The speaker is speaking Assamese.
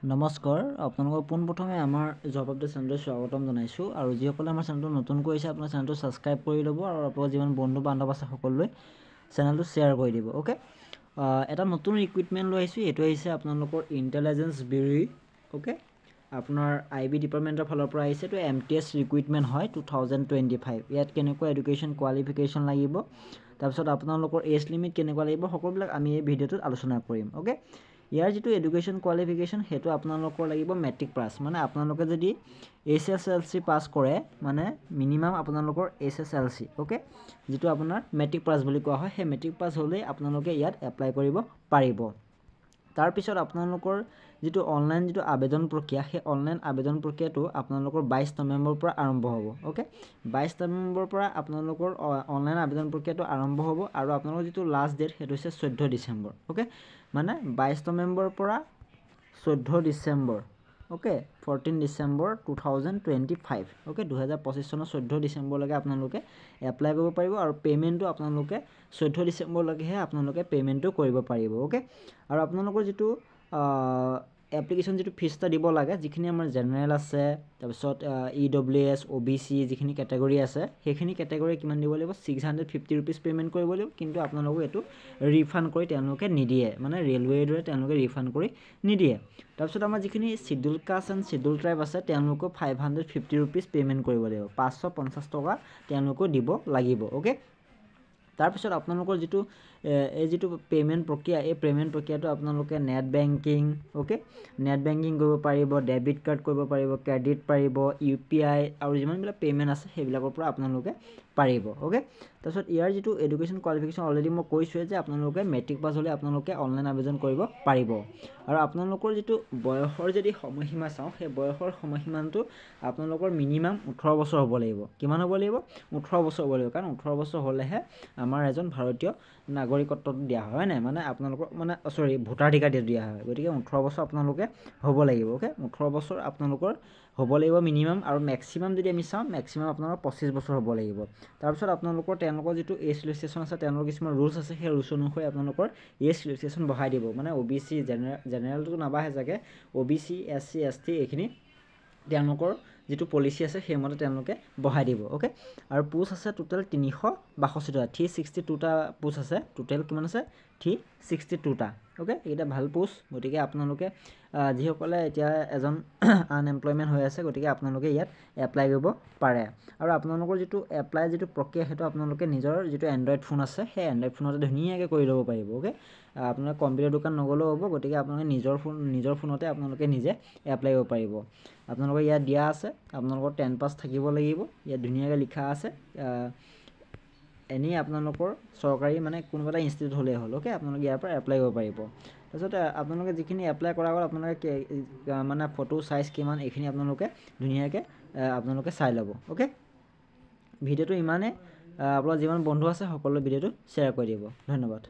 নমস্কাৰ আপোনালোকক পোনপ্ৰথমে আমাৰ জব আপডেট চেনেললৈ স্বাগতম জনাইছোঁ আৰু যিসকলে আমাৰ চেনেলটো নতুনকৈ আহিছে আপোনাৰ চেনেলটো ছাবস্ক্ৰাইব কৰি ল'ব আৰু আপোনালোকৰ যিমান বন্ধু বান্ধৱ আছে সকলোৱে চেনেলটো শ্বেয়াৰ কৰি দিব অ'কে এটা নতুন ৰিক্ৰুইটমেণ্ট লৈ আহিছোঁ এইটো আহিছে আপোনালোকৰ ইণ্টেলিজেঞ্চ ব্যুৰো অ'কে আপোনাৰ IB ডিপাৰ্টমেণ্টৰ ফালৰ পৰা আহিছে এইটো MTS ৰিক্ৰুইটমেণ্ট হয় 2025 ইয়াত কেনেকুৱা এডুকেশ্যন কোৱালিফিকেশ্যন লাগিব তাৰপিছত আপোনালোকৰ এজ লিমিট কেনেকুৱা লাগিব সকলোবিলাক আমি এই ভিডিঅ'টোত আলোচনা কৰিম অ'কে ইয়াৰ যিটো এডুকেশ্যন কোৱালিফিকেশ্যন সেইটো আপোনালোকৰ লাগিব মেট্ৰিক পাছ মানে আপোনালোকে যদি SSLC পাছ কৰে মানে মিনিমাম আপোনালোকৰ SSLC অ'কে যিটো আপোনাৰ মেট্ৰিক পাছ বুলি কোৱা হয় সেই মেট্ৰিক পাছ হ'লেই আপোনালোকে ইয়াত এপ্লাই কৰিব পাৰিব তাৰপিছত আপোনালোকৰ যিটো অনলাইন যিটো আবেদন প্ৰক্ৰিয়া সেই অনলাইন আবেদন প্ৰক্ৰিয়াটো আপোনালোকৰ 22 নৱেম্বৰৰ পৰা আৰম্ভ হ'ব ওকে 22 নৱেম্বৰৰ পৰা আপোনালোকৰ অনলাইন আবেদন প্ৰক্ৰিয়াটো আৰম্ভ হ'ব আৰু আপোনালোকৰ যিটো লাষ্ট ডেট সেইটো হৈছে 14 ডিচেম্বৰ ওকে মানে 22 নৱেম্বৰৰ পৰা 14 ডিচেম্বৰ ওকে 14 ডিচেম্বৰ 2025 ওকে 2025 চনৰ 14 ডিচেম্বৰলৈকে আপোনালোকে এপ্লাই কৰিব পাৰিব আৰু পেমেণ্টটো আপোনালোকে 14 ডিচেম্বৰলৈকেহে আপোনালোকে পেমেণ্টটো কৰিব পাৰিব ওকে আৰু আপোনালোকৰ যিটো এপ্লিকেশ্যন যিটো ফিজটা দিব লাগে যিখিনি আমাৰ জেনেৰেল আছে তাৰপিছত EWS OBC যিখিনি কেটেগৰী আছে সেইখিনি কেটেগৰী কিমান দিব লাগিব 650 रुपीस পেমেণ্ট কৰিব লাগিব কিন্তু আপোনালোকে এটো ৰিফান্ড কৰি তেওঁলোকে নিদিয়ে মানে ৰেলৱেৰ দৰে তেওঁলোকে ৰিফান্ড কৰি নিদিয়ে তাৰপিছত আমাৰ যিখিনি schedule caste and schedule tribe আছে তেওঁলোকে 550 रुपीस পেমেণ্ট কৰিব লাগিব 550 টকা তেওঁলোকে দিব লাগিব ওকে তাৰপিছত আপোনালোকৰ যিটো এই যিটো পেমেণ্ট প্ৰক্ৰিয়া এই পেমেণ্ট প্ৰক্ৰিয়াটো আপোনালোকে net banking okay net banking কৰিব পাৰিব ডেবিট কাৰ্ড কৰিব পাৰিব ক্ৰেডিট পাৰিব UPI আৰু যিমানবিলাক পেমেণ্ট আছে সেইবিলাকৰ পৰা আপোনালোকে পাৰিব ওকে তাৰপিছত ইয়াৰ যিটো এডুকেশ্যন কোৱালিফিকেশ্যন অলৰেডি মই কৈছোৱে যে আপোনালোকে মেট্ৰিক পাছ হ'লে আপোনালোকে অনলাইন আবেদন কৰিব পাৰিব আৰু আপোনালোকৰ যিটো বয়সৰ যদি সময়সীমা চাওঁ সেই বয়সৰ সময়সীমাটো আপোনালোকৰ মিনিমাম 18 বছৰ হ'ব লাগিব কিমান হ'ব লাগিব 18 বছৰ হ'ব লাগিব কাৰণ 18 বছৰ হ'লেহে আমাৰ এজন ভাৰতীয় নাগৰিকত্বটো দিয়া হয় নাই মানে আপোনালোকৰ মানে সৰি ভোটাধিকাৰ দিয়া হয় গতিকে 18 বছৰ আপোনালোকে হ'ব লাগিব ওকে 18 বছৰ আপোনালোকৰ হ'ব লাগিব মিনিমাম আৰু ম্যাক্সিমাম যদি আমি চাওঁ ম্যাক্সিমাম আপোনালোকৰ 25 বছৰ হ'ব লাগিব তাৰপিছত আপোনালোকৰ তেওঁলোকৰ যিটো এজ ৰিলেক্সেশ্যন আছে তেওঁলোকৰ কিছুমান ৰুলছ আছে সেই ৰুলছ অনুসৰি আপোনালোকৰ এজ ৰিলেক্সেশ্যন বঢ়াই দিব মানে OBC জেনেৰেলটো নাবাঢ়ে যাকে OBC SC ST এইখিনি তেওঁলোকৰ যিটো পলিচি আছে সেইমতে তেওঁলোকে বঢ়াই দিব ওকে আৰু পোষ্ট আছে টোটাল 362টা 362টা পোষ্ট আছে টোটাল কিমান আছে 362টা ওকে এটা ভাল পোষ্ট গতিকে আপোনালোকে যিসকলে এতিয়া এজন আনএমপ্লয়মেন্ট হৈ আছে গতিকে আপোনালোকে ইয়াত এপ্লাই কৰিব পাৰে আৰু আপোনালোকৰ যিটো এপ্লাই যিটো প্ৰক্ৰিয়া হেতু আপোনালোকে নিজৰ যিটো এন্ড্ৰইড ফোন আছে সেই এন্ড্ৰইড ফোনতে ধুনীয়াকৈ কৰি ল'ব পাৰিব ওকে আপোনাৰ কম্পিউটাৰ দোকান নগলেও হ'ব গতিকে আপোনালোকে নিজৰ ফোনতে আপোনালোকে নিজে এপ্লাই কৰিব পাৰিব আপোনালোকৰ ইয়াত দিয়া আছে আপোনালোকৰ 10 পাছ থাকিব লাগিব ইয়াত ধুনীয়াকৈ লিখা আছে এনি আপোনালোকৰ সৰকাৰি মানে কোনোবা এটা ইনষ্টিটিউট হ'লে হ'ল ওকে আপোনালোকে ইয়াৰ পৰা এপ্লাই কৰিব পাৰিব তাৰপিছত আপোনালোকে যিখিনি এপ্লাই কৰাৰ আগত আপোনালোকে মানে ফটো সাইজ কিমান এইখিনি আপোনালোকে ধুনীয়াকৈ আপোনালোকে চাই ল'ব ওকে ভিডিঅ'টো ইমানে আপোনাৰ যিমান বন্ধু আছে সকলো ভিডিঅ'টো শ্বেয়াৰ কৰি দিব ধন্যবাদ